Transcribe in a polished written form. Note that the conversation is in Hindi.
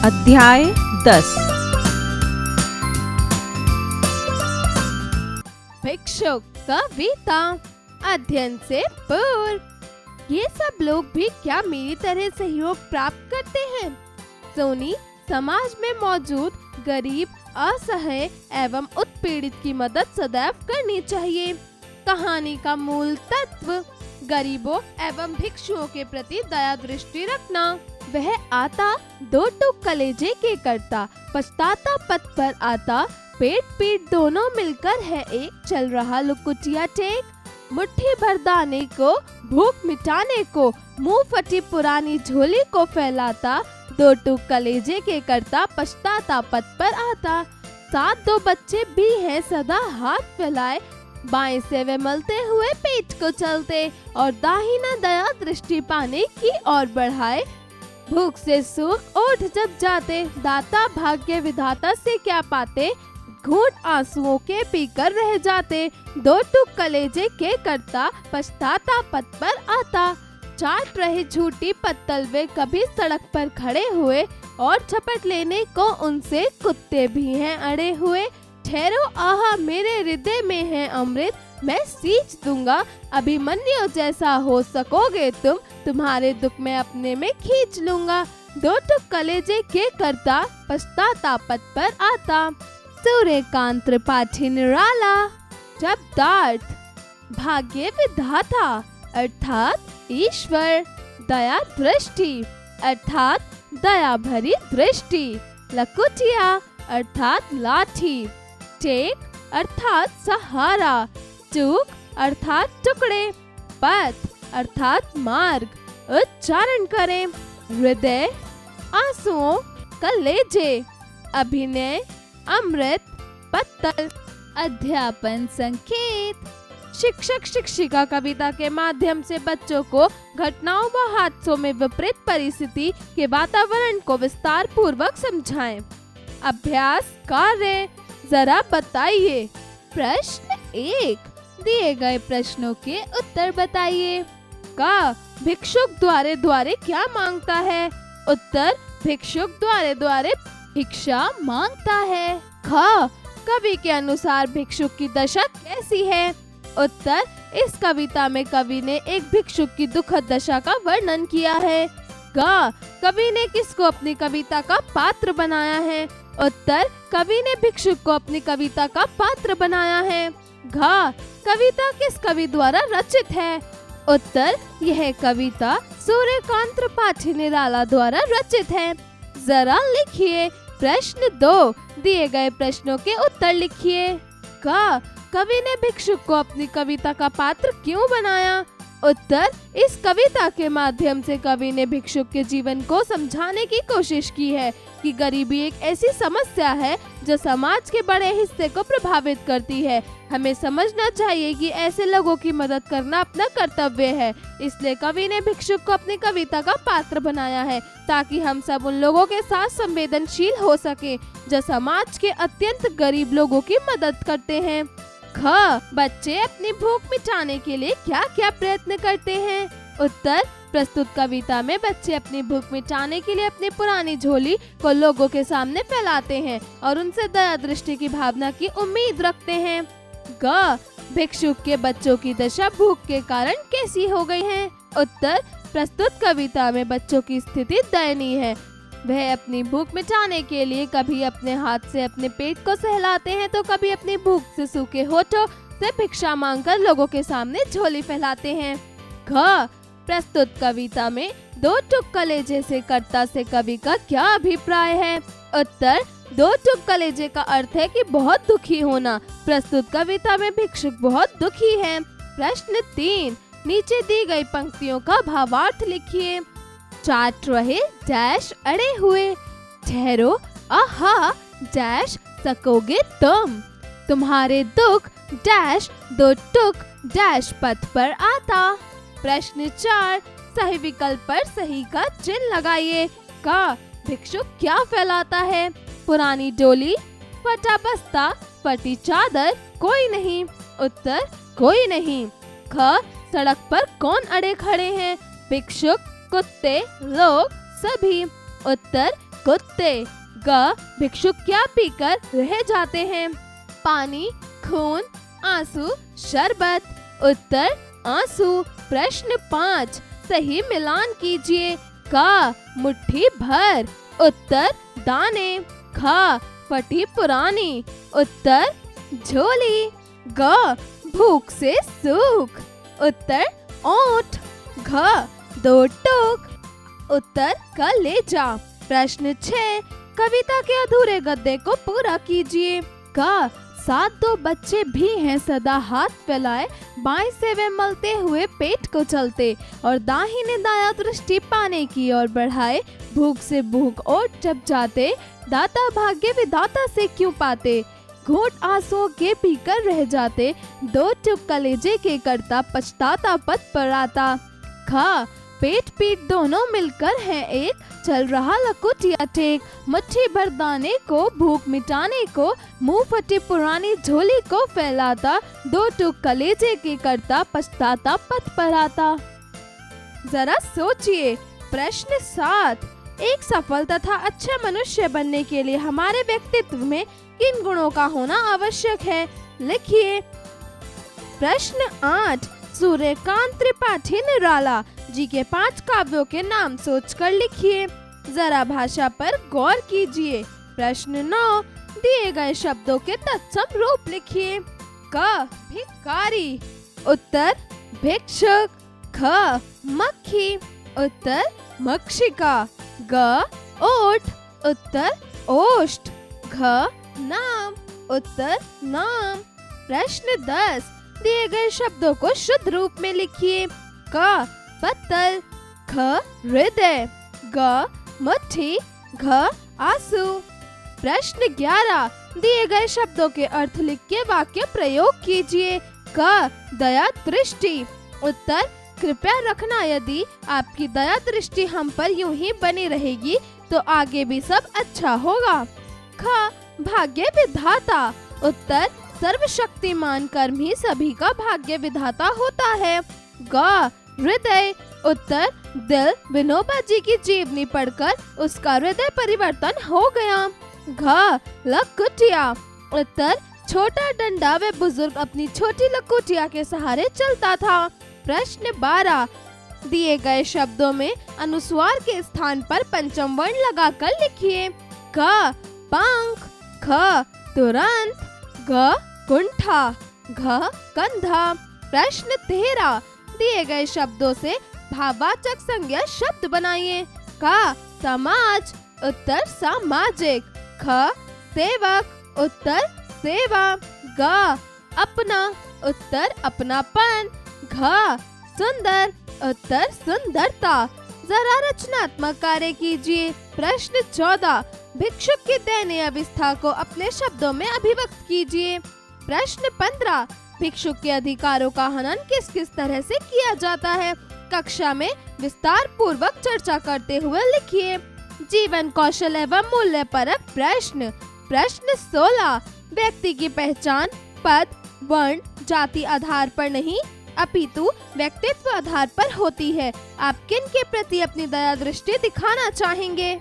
अध्याय 10। भिक्षुक कविता अध्ययन से पूर्व। ये सब लोग भी क्या मेरी तरह सहयोग प्राप्त करते हैं? सोनी, समाज में मौजूद गरीब, असहाय एवं उत्पीड़ित की मदद सदैव करनी चाहिए। कहानी का मूल तत्व गरीबों एवं भिक्षुओं के प्रति दया दृष्टि रखना। वह आता दो टूक कलेजे के करता, पछताता पथ पर आता, पेट पीठ दोनों मिलकर है एक, चल रहा लुकुटिया टेक। मुट्ठी भर दाने को, भूख मिटाने को, मुंह फटी पुरानी झोली को फैलाता, दो टूक कलेजे के करता, पछताता पथ पर आता। साथ दो बच्चे भी हैं सदा हाथ फैलाए, बाएं से वे मलते हुए पेट को चलते और दाहिना दया दृष्टि पाने की ओर बढ़ाए। भूख से सूख ओठ जब जाते, दाता भाग्य विधाता से क्या पाते, घूंट आंसुओं के पीकर रह जाते। दो टूक कलेजे के करता, पछताता पथ पर आता। चाट रहे झूठी पत्तल वे कभी सड़क पर खड़े हुए, और झपट लेने को उनसे कुत्ते भी हैं अड़े हुए। ठहरो आहा मेरे हृदय में है अमृत, मैं सींच दूंगा, अभिमन्यु जैसा हो सकोगे तुम, तुम्हारे दुख में अपने में खींच लूंगा। दो टूक कलेजे के करता, पछताता पथ पर आता। सूर्यकांत त्रिपाठी निराला शब्दार्थ भाग्य विधाता अर्थात ईश्वर, दया दृष्टि अर्थात दया भरी दृष्टि, लकुटिया अर्थात लाठी, टेक अर्थात सहारा, टूक अर्थात टुकड़े, पथ अर्थात मार्ग। उच्चारण करें। हृदय, आंसुओं, कलेजे, अभिनय, अमृत, पत्तल। अध्यापन संकेत। शिक्षक शिक्षिका कविता के माध्यम से बच्चों को घटनाओं व हादसों में विपरीत परिस्थिति के वातावरण को विस्तार पूर्वक समझाएं। अभ्यास कार्य, जरा बताइए। प्रश्न 1, दिए गए प्रश्नों के उत्तर बताइए। का भिक्षुक द्वारे द्वारे क्या मांगता है? उत्तर, भिक्षुक द्वारे द्वारे भिक्षा मांगता है। ख, कवि के अनुसार भिक्षुक की दशा कैसी है? उत्तर, इस कविता में कवि ने एक भिक्षुक की दुखद दशा का वर्णन किया है। ग, कवि ने किसको अपनी कविता का पात्र बनाया है? उत्तर, कवि ने भिक्षुक को अपनी कविता का पात्र बनाया है। घ, कविता किस कवि द्वारा रचित है? उत्तर, यह कविता सूर्यकांत त्रिपाठी निराला द्वारा रचित है। जरा लिखिए। प्रश्न 2, दिए गए प्रश्नों के उत्तर लिखिए। क, कवि ने भिक्षुक को अपनी कविता का पात्र क्यों बनाया? उत्तर, इस कविता के माध्यम से कवि ने भिक्षुक के जीवन को समझाने की कोशिश की है कि गरीबी एक ऐसी समस्या है जो समाज के बड़े हिस्से को प्रभावित करती है। हमें समझना चाहिए कि ऐसे लोगों की मदद करना अपना कर्तव्य है। इसलिए कवि ने भिक्षुक को अपनी कविता का पात्र बनाया है, ताकि हम सब उन लोगों के साथ संवेदनशील हो सके जो समाज के अत्यंत गरीब लोगों की मदद करते हैं। ख, बच्चे अपनी भूख मिटाने के लिए क्या क्या प्रयत्न करते हैं? उत्तर, प्रस्तुत कविता में बच्चे अपनी भूख मिटाने के लिए अपनी पुरानी झोली को लोगों के सामने फैलाते हैं और उनसे दया दृष्टि की भावना की उम्मीद रखते हैं। ग, भिक्षुक के बच्चों की दशा भूख के कारण कैसी हो गई है? उत्तर, प्रस्तुत कविता में बच्चों की स्थिति दयनीय है। वह अपनी भूख मिटाने के लिए कभी अपने हाथ से अपने पेट को सहलाते हैं, तो कभी अपनी भूख से सूखे होठों से भिक्षा मांगकर लोगों के सामने झोली फैलाते हैं। घ, प्रस्तुत कविता में दो टूक कलेजे से कर्ता से कवि का क्या अभिप्राय है? उत्तर, दो टूक कलेजे का अर्थ है कि बहुत दुखी होना। प्रस्तुत कविता में भिक्षुक बहुत दुखी है। प्रश्न 3, नीचे दी गई पंक्तियों का भावार्थ लिखिए। चाट रहे डैश अड़े हुए, ठहरो आहा डैश सकोगे तुम, तुम्हारे दुख डैश दो टूक डैश पथ पर आता। प्रश्न 4, सही विकल्प पर सही का चिन्ह लगाइए। का, भिक्षुक क्या फैलाता है? पुरानी डोली, फटा बस्ता, फटी चादर, कोई नहीं। उत्तर, कोई नहीं। ख, सड़क पर कौन अड़े खड़े हैं? भिक्षुक, कुत्ते, लोग, सभी। उत्तर, कुत्ते। ग भिक्षुक क्या पीकर रह जाते हैं? पानी, खून, आंसू, शरबत। उत्तर आंसू। प्रश्न 5 सही मिलान कीजिए। क मुट्ठी भर। उत्तर दाने। ख फटी पुरानी। उत्तर झोली। ग भूख से सूख। उत्तर ओंठ। घ 2 टूक। उत्तर कलेजा। प्रश्न 6 कविता के अधूरे गद्य को पूरा कीजिए। क 7 2 बच्चे भी हैं सदा हाथ फैलाए, बाएं से वे मलते हुए पेट को चलते, और दाहिने दाया दृष्टि पाने की ओर बढ़ाए, भूख से भूख और जब जाते, दाता भाग्य विधाता से क्यों पाते, घूंट आंसुओं के पीकर रह जाते, 2 टूक कलेजे के करता पछताता पथ पर आता। ख पेट पीठ दोनों मिलकर हैं एक, चल रहा लकुटिया टेक, मुट्ठी भर दाने को भूख मिटाने को, मुंह फटी पुरानी झोली को फैलाता, 2 टूक कलेजे के करता पछताता पथ पर आता। जरा सोचिए। प्रश्न 7 एक सफल तथा अच्छा मनुष्य बनने के लिए हमारे व्यक्तित्व में किन गुणों का होना आवश्यक है? लिखिए। प्रश्न 8 सूर्यकांत त्रिपाठी निराला जी के 5 काव्यों के नाम सोचकर लिखिए। जरा भाषा पर गौर कीजिए। प्रश्न 9 दिए गए शब्दों के तत्सम रूप लिखिए। क भिखारी। उत्तर भिक्षुक। ख मक्खी। उत्तर मक्षिका। ग ओठ। उत्तर ओष्ठ। घ नाम। उत्तर नाम। प्रश्न 10 दिए गए शब्दों को शुद्ध रूप में लिखिए। क पत्तल। ख हृदय। ग मुट्ठी। घ आंसू। प्रश्न 11 दिए गए शब्दों के अर्थ लिख के वाक्य प्रयोग कीजिए। क दया दृष्टि। उत्तर कृपया रखना, यदि आपकी दया दृष्टि हम पर यूं ही बनी रहेगी तो आगे भी सब अच्छा होगा। ख भाग्य विधाता। उत्तर सर्वशक्तिमान कर्म ही सभी का भाग्य विधाता होता है। ग हृदय। उत्तर दिल विनोबा जी की जीवनी पढ़कर उसका हृदय परिवर्तन हो गया। घ लकुटिया। उत्तर छोटा डंडा व बुजुर्ग अपनी छोटी लकुटिया के सहारे चलता था। प्रश्न 12 दिए गए शब्दों में अनुस्वार के स्थान पर पंचम वर्ण लगाकर लिखिए। क पंख। ख तुरंत। ग कुंठा। घ कंधा। प्रश्न 13 दिए गए शब्दों से भाववाचक संज्ञा शब्द बनाइए। क समाज। उत्तर सामाजिक। ख सेवक। उत्तर सेवा। ग अपना। उत्तर अपनापन। घ सुंदर। उत्तर सुंदरता। जरा रचनात्मक कार्य कीजिए। प्रश्न 14 भिक्षुक की दयनीय अवस्था को अपने शब्दों में अभिव्यक्त कीजिए। प्रश्न 15 भिक्षुक के अधिकारों का हनन किस किस तरह से किया जाता है? कक्षा में विस्तार पूर्वक चर्चा करते हुए लिखिए। जीवन कौशल एवं मूल्य परक प्रश्न। प्रश्न 16 व्यक्ति की पहचान पद, वर्ण, जाति आधार पर नहीं अपितु व्यक्तित्व आधार पर होती है। आप किन के प्रति अपनी दया दृष्टि दिखाना चाहेंगे?